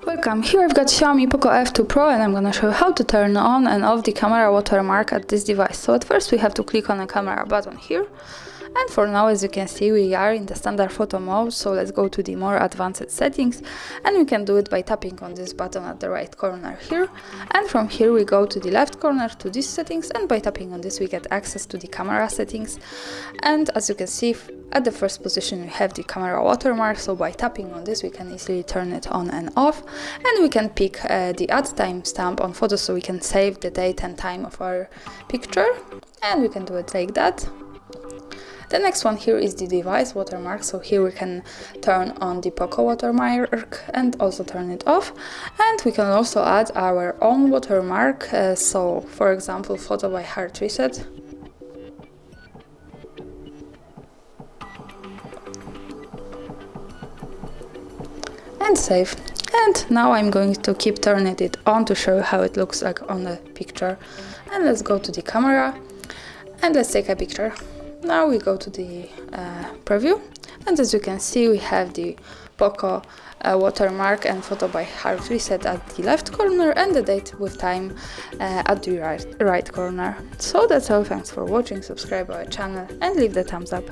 Welcome, here I've got Xiaomi Poco F2 Pro and I'm gonna show you how to turn on and off the camera watermark at this device. So at first we have to click on the camera button here. And for now, as you can see, we are in the standard photo mode, so let's go to the more advanced settings, and we can do it by tapping on this button at the right corner here, and from here we go to the left corner to these settings, and by tapping on this we get access to the camera settings. And as you can see, at the first position we have the camera watermark, so by tapping on this we can easily turn it on and off, and we can pick the add timestamp on photos, so we can save the date and time of our picture, and we can do it like that. The next one here is the device watermark, so here we can turn on the Poco watermark and also turn it off, and we can also add our own watermark, so for example photo by HardReset. And save. And now I'm going to keep turning it on to show you how it looks like on the picture. And let's go to the camera and let's take a picture. Now we go to the preview, and as you can see we have the Poco watermark and photo by HardReset at the left corner and the date with time at the right corner. So that's all, thanks for watching, subscribe our channel and leave the thumbs up.